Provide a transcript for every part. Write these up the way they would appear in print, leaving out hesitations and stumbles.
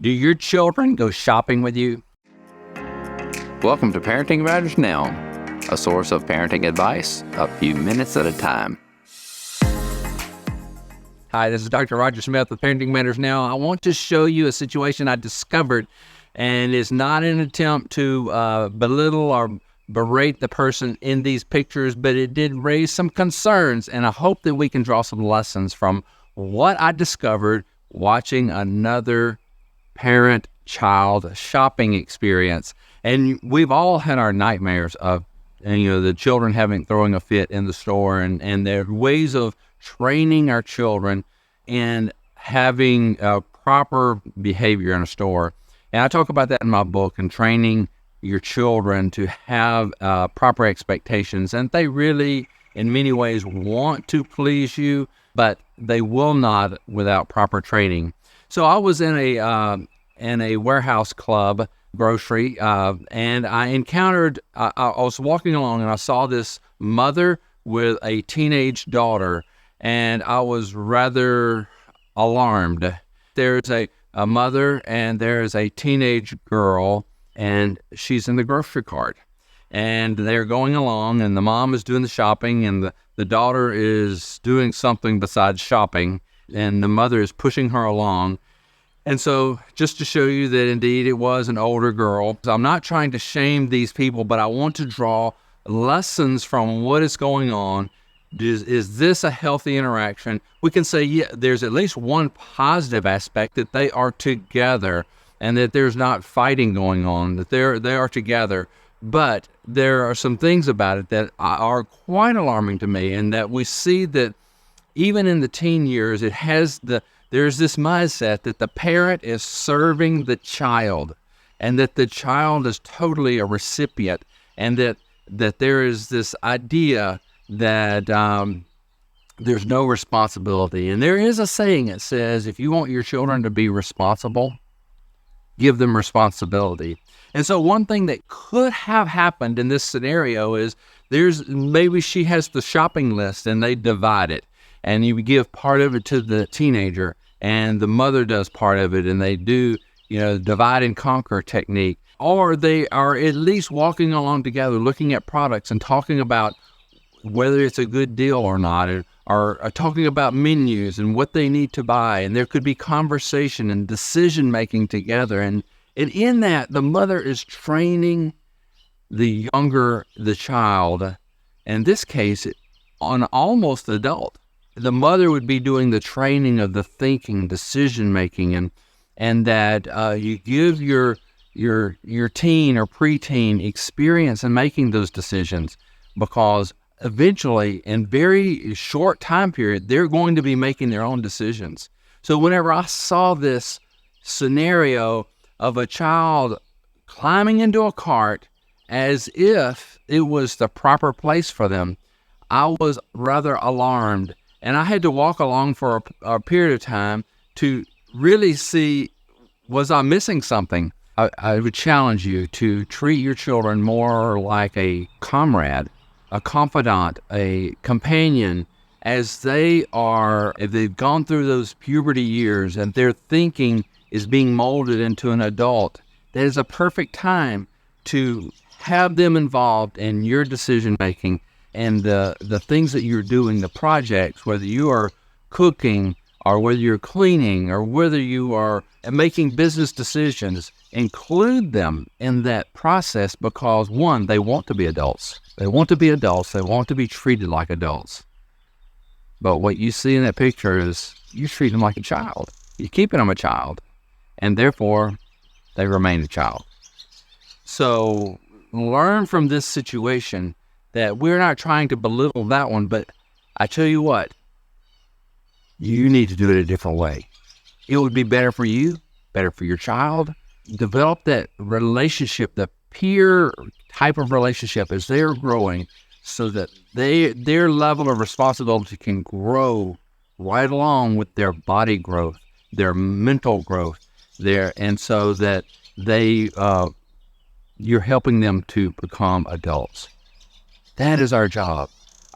Do your children go shopping with you? Welcome to Parenting Matters Now, a source of parenting advice a few minutes at a time. Hi, this is Dr. Roger Smith with Parenting Matters Now. I want to show you a situation I discovered, and it's not an attempt to belittle or berate the person in these pictures, but it did raise some concerns, and I hope that we can draw some lessons from what I discovered watching another parent-child shopping experience. And we've all had our nightmares of, the children throwing a fit in the store, and there are ways of training our children and having proper behavior in a store. And I talk about that in my book, and training your children to have proper expectations. And they really, in many ways, want to please you, but they will not without proper training. So I was in a warehouse club grocery, and I encountered, I was walking along and I saw this mother with a teenage daughter, and I was rather alarmed. There's a mother and there's a teenage girl, and she's in the grocery cart. And they're going along, and the mom is doing the shopping, and the daughter is doing something besides shopping, and the mother is pushing her along. And so just to show you that indeed it was an older girl, I'm not trying to shame these people, but I want to draw lessons from what is going on. Is this a healthy interaction? We can say, yeah, there's at least one positive aspect, that they are together and that there's not fighting going on, that they are together. But there are some things about it that are quite alarming to me, and that we see that even in the teen years, there's this mindset that the parent is serving the child, and that the child is totally a recipient, and that there is this idea that there's no responsibility. And there is a saying that says, if you want your children to be responsible, give them responsibility. And so one thing that could have happened in this scenario is maybe she has the shopping list and they divide it, and you give part of it to the teenager and the mother does part of it, and they do, divide and conquer technique. Or they are at least walking along together, looking at products and talking about whether it's a good deal or not, or talking about menus and what they need to buy. And there could be conversation and decision-making together. And in that, the mother is training the child, in this case, on almost adult. The mother would be doing the training of the thinking, decision-making, and that you give your teen or preteen experience in making those decisions, because eventually, in very short time period, they're going to be making their own decisions. So whenever I saw this scenario of a child climbing into a cart as if it was the proper place for them, I was rather alarmed. And I had to walk along for a period of time to really see, was I missing something? I would challenge you to treat your children more like a comrade, a confidant, a companion, as if they've gone through those puberty years and their thinking is being molded into an adult. That is a perfect time to have them involved in your decision making and the things that you're doing, the projects, whether you are cooking or whether you're cleaning or whether you are making business decisions. Include them in that process, because one, they want to be adults. They want to be adults. They want to be treated like adults. But what you see in that picture is you treat them like a child. You're keeping them a child, and therefore they remain a child. So learn from this situation that we're not trying to belittle that one, but I tell you what, you need to do it a different way. It would be better for you, better for your child. Develop that relationship, the peer type of relationship as they're growing, so that their level of responsibility can grow right along with their body growth, their mental growth, and so that you're helping them to become adults. That is our job.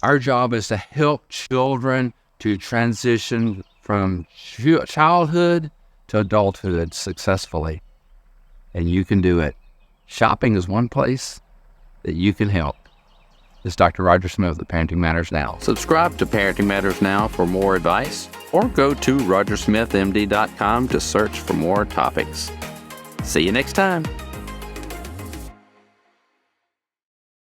Our job is to help children to transition from childhood to adulthood successfully, and you can do it. Shopping is one place that you can help. This is Dr. Roger Smith with Parenting Matters Now. Subscribe to Parenting Matters Now for more advice, or go to rogersmithmd.com to search for more topics. See you next time.